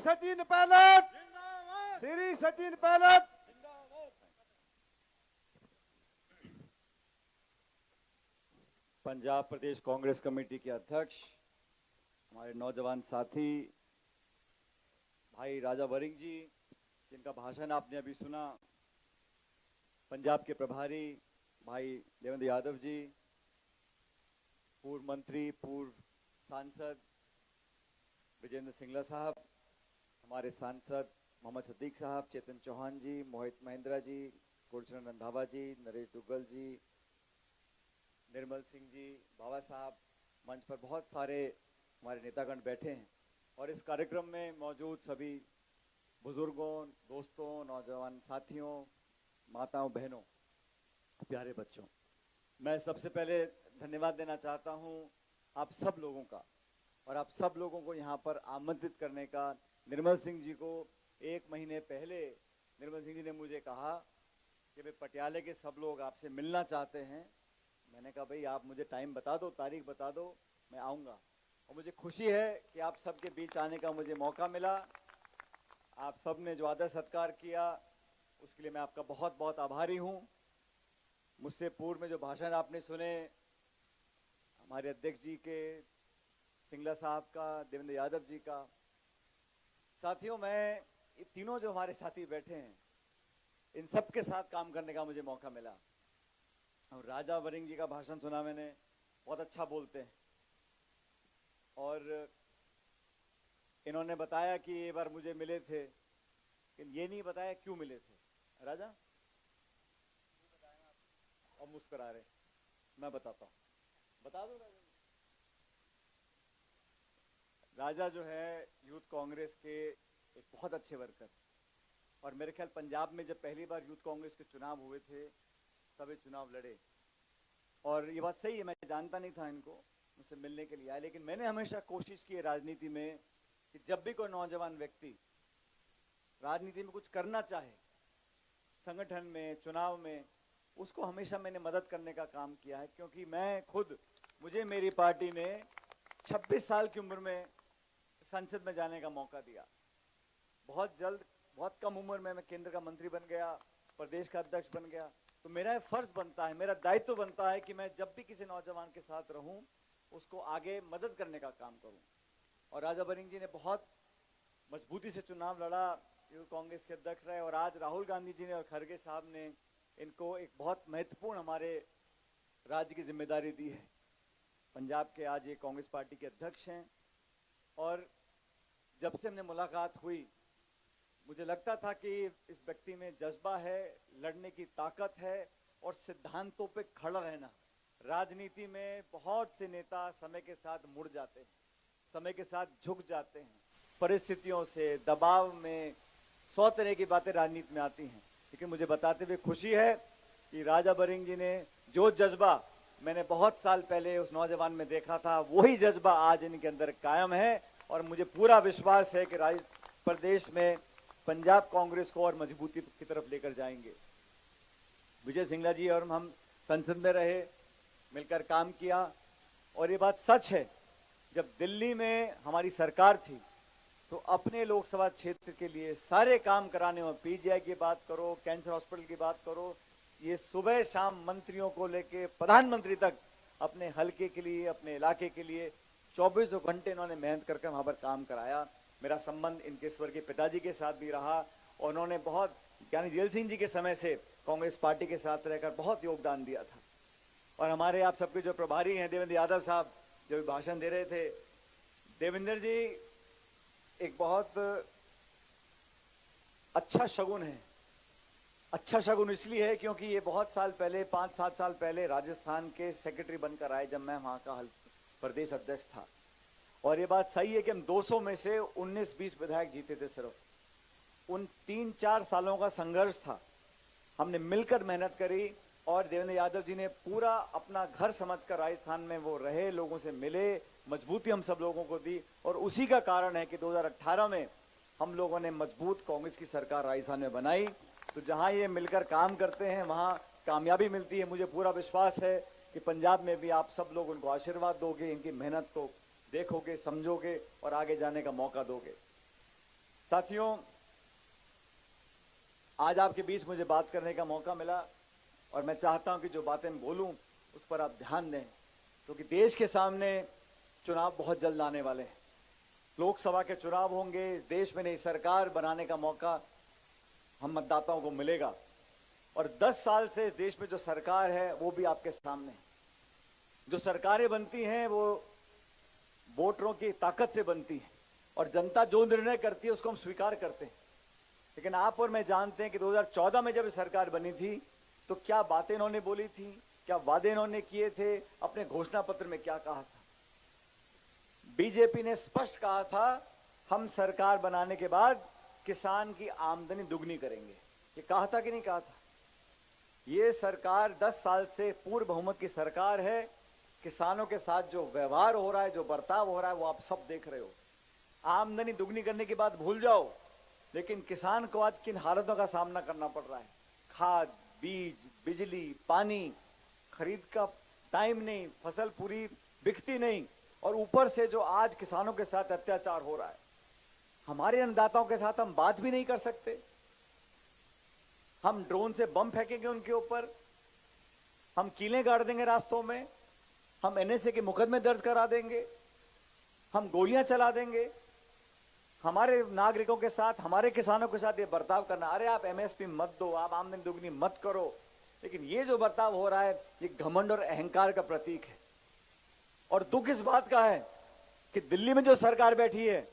Sachin Pilot, Shri Sachin Pilot. Punjab Pradesh Congress committee के अध्यक्ष, हमारे नौजवान साथी भाई राजा वरिंग जी, जिनका भाषण आपने अभी सुना, पंजाब के प्रभारी भाई देवेंद्र यादव जी, पूर्व मंत्री, पूर्व सांसद विजेंद्र सिंगला साहब, हमारे सांसद मोहम्मद सदीक साहब, चेतन चौहान जी, मोहित महेंद्रा जी, गुरचरण रंधावा जी, नरेश दुग्गल जी, निर्मल सिंह जी, बाबा साहब, मंच पर बहुत सारे हमारे नेतागण बैठे हैं और इस कार्यक्रम में मौजूद सभी बुजुर्गों, दोस्तों, नौजवान साथियों, माताओं, बहनों, प्यारे बच्चों, मैं सबसे पहले धन्यवाद देना चाहता हूं आप सब लोगों का और आप सब लोगों को यहां पर आमंत्रित करने का। निर्मल सिंह जी को 1 महीने पहले निर्मल सिंह जी ने मुझे कहा कि भाई पटियाले के सब लोग आपसे मिलना चाहते हैं। मैंने कहा भाई आप मुझे टाइम बता दो, तारीख बता दो, मैं आऊँगा। और मुझे खुशी है कि आप सबके बीच आने का मुझे मौका मिला। आप सब ने जो आदर सत्कार किया उसके लिए मैं आपका बहुत बहुत आभारी हूँ। मुझसे पूर्व में जो भाषण आपने सुने, हमारे अध्यक्ष जी के, सिंगला साहब का, देवेंद्र यादव जी का, साथियों मैं ये तीनों जो हमारे साथी बैठे हैं इन सब के साथ काम करने का मुझे मौका मिला। और राजा वरिंग जी का भाषण सुना मैंने, बहुत अच्छा बोलते हैं और इन्होंने बताया कि ये बार मुझे मिले थे, लेकिन ये नहीं बताया क्यों मिले थे। राजा और मुस्कुरा रहे, मैं बताता हूँ, बता दो राजा। राजा जो है यूथ कांग्रेस के एक बहुत अच्छे वर्कर, और मेरे ख्याल पंजाब में जब पहली बार यूथ कांग्रेस के चुनाव हुए थे तब ये चुनाव लड़े। और ये बात सही है, मैं जानता नहीं था इनको, मुझसे मिलने के लिए आए, लेकिन मैंने हमेशा कोशिश की है राजनीति में कि जब भी कोई नौजवान व्यक्ति राजनीति में कुछ करना चाहे, संगठन में, चुनाव में, उसको हमेशा मैंने मदद करने का काम किया है। क्योंकि मैं खुद, मुझे मेरी पार्टी ने 26 साल की उम्र में संसद में जाने का मौका दिया। बहुत जल्द, बहुत कम उम्र में मैं केंद्र का मंत्री बन गया, प्रदेश का अध्यक्ष बन गया। तो मेरा फर्ज बनता है, मेरा दायित्व बनता है कि मैं जब भी किसी नौजवान के साथ रहूं उसको आगे मदद करने का काम करूं। और राजा वरिंग जी ने बहुत मजबूती से चुनाव लड़ा, यूथ कांग्रेस के अध्यक्ष रहे, और आज राहुल गांधी जी ने और खड़गे साहब ने इनको एक बहुत महत्वपूर्ण हमारे राज्य की जिम्मेदारी दी है। पंजाब के आज ये कांग्रेस पार्टी के अध्यक्ष हैं। और जब से हमने मुलाकात हुई मुझे लगता था कि इस व्यक्ति में जज्बा है, लड़ने की ताकत है और सिद्धांतों पे खड़ा रहना। राजनीति में बहुत से नेता समय के साथ मुड़ जाते हैं, समय के साथ झुक जाते हैं, परिस्थितियों से, दबाव में 100 तरह की बातें राजनीति में आती हैं। लेकिन मुझे बताते हुए खुशी है कि राजा वरिंग जी ने जो जज्बा मैंने बहुत साल पहले उस नौजवान में देखा था, वही जज्बा आज इनके अंदर कायम है। और मुझे पूरा विश्वास है कि प्रदेश में पंजाब कांग्रेस को और मजबूती की तरफ लेकर जाएंगे। विजय सिंगला जी और हम संसद में रहे, मिलकर काम किया, और ये बात सच है, जब दिल्ली में हमारी सरकार थी तो अपने लोकसभा क्षेत्र के लिए सारे काम कराने में, पीजीआई की बात करो, कैंसर हॉस्पिटल की बात करो, ये सुबह शाम मंत्रियों को लेके प्रधानमंत्री तक अपने हलके के लिए, अपने इलाके के लिए 24 घंटे इन्होंने मेहनत करके वहां पर काम कराया। मेरा संबंध इनके स्वर्गीय पिताजी के साथ भी रहा और उन्होंने बहुत, ज्ञानी जेल सिंह जी के समय से कांग्रेस पार्टी के साथ रहकर बहुत योगदान दिया था। और हमारे आप सबके जो प्रभारी हैं, देवेंद्र यादव साहब जो भाषण दे रहे थे, देवेंद्र जी एक बहुत अच्छा शगुन है। अच्छा शगुन इसलिए है क्योंकि ये बहुत साल पहले, 5-7 साल पहले राजस्थान के सेक्रेटरी बनकर आए जब मैं वहां का प्रदेश अध्यक्ष था। और ये बात सही है कि हम 200 में से 19-20 विधायक जीते थे सिर्फ। उन 3-4 सालों का संघर्ष था, हमने मिलकर मेहनत करी और देवेंद्र यादव जी ने पूरा अपना घर समझकर राजस्थान में वो रहे, लोगों से मिले, मजबूती हम सब लोगों को दी। और उसी का कारण है कि 2018 में हम लोगों ने मजबूत कांग्रेस की सरकार राजस्थान में बनाई। तो जहां ये मिलकर काम करते हैं वहां कामयाबी मिलती है। मुझे पूरा विश्वास है कि पंजाब में भी आप सब लोग उनको आशीर्वाद दोगे, इनकी मेहनत को देखोगे, समझोगे और आगे जाने का मौका दोगे। साथियों, आज आपके बीच मुझे बात करने का मौका मिला और मैं चाहता हूं कि जो बातें मैं बोलूं उस पर आप ध्यान दें, क्योंकि देश के सामने चुनाव बहुत जल्द आने वाले हैं। लोकसभा के चुनाव होंगे, देश में नई सरकार बनाने का मौका हम मतदाताओं को मिलेगा और 10 साल से इस देश में जो सरकार है वो भी आपके सामने है। जो सरकारें बनती हैं वो वोटरों की ताकत से बनती है और जनता जो निर्णय करती है उसको हम स्वीकार करते हैं। लेकिन आप और मैं जानते हैं कि 2014 में जब ये सरकार बनी थी तो क्या बातें इन्होंने बोली थी, क्या वादे इन्होंने किए थे, अपने घोषणा पत्र में क्या कहा था। बीजेपी ने स्पष्ट कहा था हम सरकार बनाने के बाद किसान की आमदनी दुगनी करेंगे। ये कहा था कि नहीं कहा था? ये सरकार 10 साल से पूर्ण बहुमत की सरकार है। किसानों के साथ जो व्यवहार हो रहा है, जो बर्ताव हो रहा है, वो आप सब देख रहे हो। आमदनी दुगनी करने की बात भूल जाओ, लेकिन किसान को आज किन हालातों का सामना करना पड़ रहा है। खाद, बीज, बिजली, पानी, खरीद का टाइम नहीं, फसल पूरी बिकती नहीं और ऊपर से जो आज किसानों के साथ अत्याचार हो रहा है। हमारे अन्नदाताओं के साथ हम बात भी नहीं कर सकते। हम ड्रोन से बम फेंकेंगे उनके ऊपर, हम कीलें गाड़ देंगे रास्तों में, हम एनएसए के मुकदमे दर्ज करा देंगे, हम गोलियां चला देंगे। हमारे नागरिकों के साथ, हमारे किसानों के साथ ये बर्ताव करना, अरे आप एमएसपी मत दो, आप आमदनी दुगनी मत करो, लेकिन ये जो बर्ताव हो रहा है ये घमंड और अहंकार का प्रतीक है। और दुख इस बात का है कि दिल्ली में जो सरकार बैठी है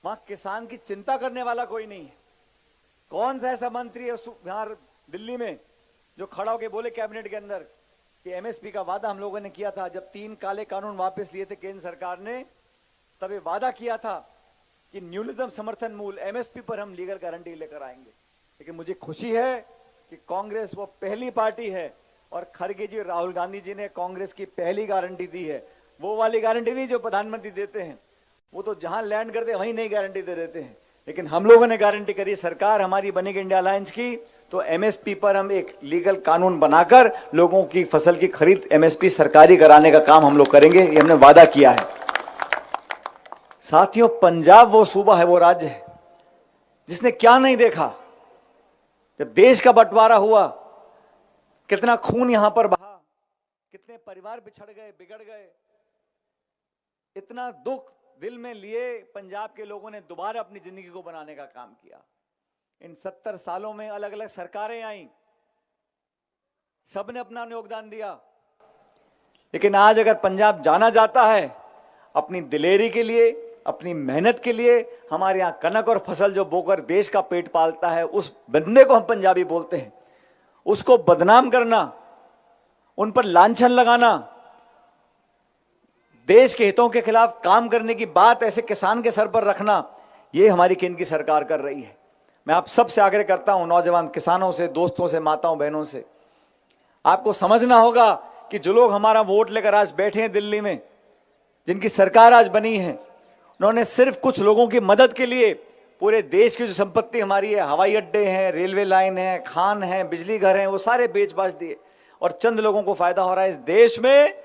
वहां किसान की चिंता करने वाला कोई नहीं है। कौन सा ऐसा मंत्री है यहां दिल्ली में जो खड़ा होकर बोले कैबिनेट के अंदर कि एमएसपी का वादा हम लोगों ने किया था। जब 3 काले कानून वापस लिए थे केंद्र सरकार ने, तब ये वादा किया था कि न्यूनतम समर्थन मूल्य एमएसपी पर हम लीगल गारंटी लेकर आएंगे। लेकिन मुझे खुशी है कि कांग्रेस वो पहली पार्टी है और खड़गे जी, राहुल गांधी जी ने कांग्रेस की पहली गारंटी दी है। वो वाली गारंटी नहीं जो प्रधानमंत्री देते हैं, वो तो जहां लैंड करते वहीं नई गारंटी दे देते हैं। लेकिन हम लोगों ने गारंटी करी, सरकार हमारी बनेगी इंडिया अलायंस की, तो एमएसपी पर हम एक लीगल कानून बनाकर लोगों की फसल की खरीद एमएसपी सरकारी कराने का काम हम लोग करेंगे। ये हमने वादा किया है। साथियों, पंजाब वो सूबा है, वो राज्य है जिसने क्या नहीं देखा। जब देश का बंटवारा हुआ, कितना खून यहां पर बहा, कितने परिवार बिछड़ गए, बिगड़ गए। इतना दुख दिल में लिए पंजाब के लोगों ने दोबारा अपनी जिंदगी को बनाने का काम किया। इन 70 सालों में अलग अलग सरकारें आई, सबने अपना योगदान दिया। लेकिन आज अगर पंजाब जाना जाता है अपनी दिलेरी के लिए, अपनी मेहनत के लिए, हमारे यहां कनक और फसल जो बोकर देश का पेट पालता है, उस बंदे को हम पंजाबी बोलते हैं, उसको बदनाम करना, उन पर लांछन लगाना, देश के हितों के खिलाफ काम करने की बात ऐसे किसान के सर पर रखना, यह हमारी केंद्र की सरकार कर रही है। मैं आप सबसे आग्रह करता हूं, नौजवान किसानों से, दोस्तों से, माताओं बहनों से, आपको समझना होगा कि जो लोग हमारा वोट लेकर आज बैठे हैं दिल्ली में, जिनकी सरकार आज बनी है, उन्होंने सिर्फ कुछ लोगों की मदद के लिए पूरे देश की जो संपत्ति हमारी है, हवाई अड्डे हैं, रेलवे लाइन है, खान है, बिजली घर हैं, वो सारे बेच बाच दिए और चंद लोगों को फायदा हो रहा है। इस देश में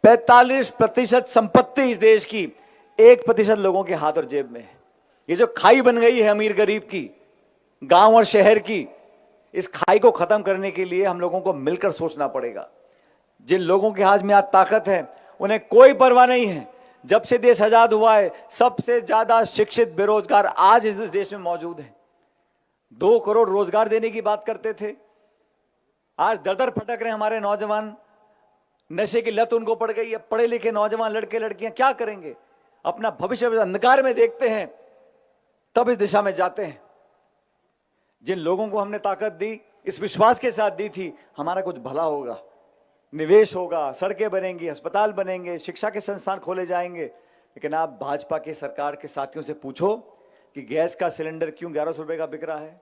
45% संपत्ति इस देश की 1% लोगों के हाथ और जेब में है। ये जो खाई बन गई है अमीर गरीब की, गांव और शहर की, इस खाई को खत्म करने के लिए हम लोगों को मिलकर सोचना पड़ेगा। जिन लोगों के हाथ में आज ताकत है उन्हें कोई परवाह नहीं है। जब से देश आजाद हुआ है सबसे ज्यादा शिक्षित बेरोजगार आज इस देश में मौजूद है। 2 करोड़ रोजगार देने की बात करते थे, आज दर दर भटक रहे हमारे नौजवान। नशे की लत उनको पड़ गई है। पढ़े लिखे नौजवान लड़के लड़कियां क्या करेंगे? अपना भविष्य अंधकार में देखते हैं, तब इस दिशा में जाते हैं। जिन लोगों को हमने ताकत दी, इस विश्वास के साथ दी थी हमारा कुछ भला होगा, निवेश होगा, सड़कें बनेंगी, अस्पताल बनेंगे, शिक्षा के संस्थान खोले जाएंगे। लेकिन आप भाजपा के सरकार के साथियों से पूछो कि गैस का सिलेंडर क्यों 1100 रुपए का बिक रहा है,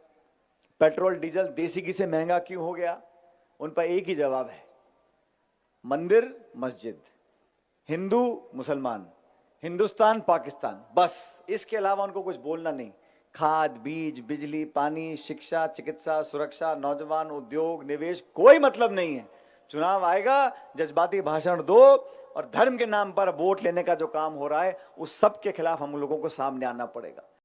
पेट्रोल डीजल देसी घी से महंगा क्यों हो गया? उन पर एक ही जवाब है, मंदिर मस्जिद, हिंदू मुसलमान, हिंदुस्तान पाकिस्तान, बस। इसके अलावा उनको कुछ बोलना नहीं। खाद, बीज, बिजली, पानी, शिक्षा, चिकित्सा, सुरक्षा, नौजवान, उद्योग, निवेश, कोई मतलब नहीं है। चुनाव आएगा, जज्बाती भाषण दो और धर्म के नाम पर वोट लेने का जो काम हो रहा है उस सब के खिलाफ हम लोगों को सामने आना पड़ेगा।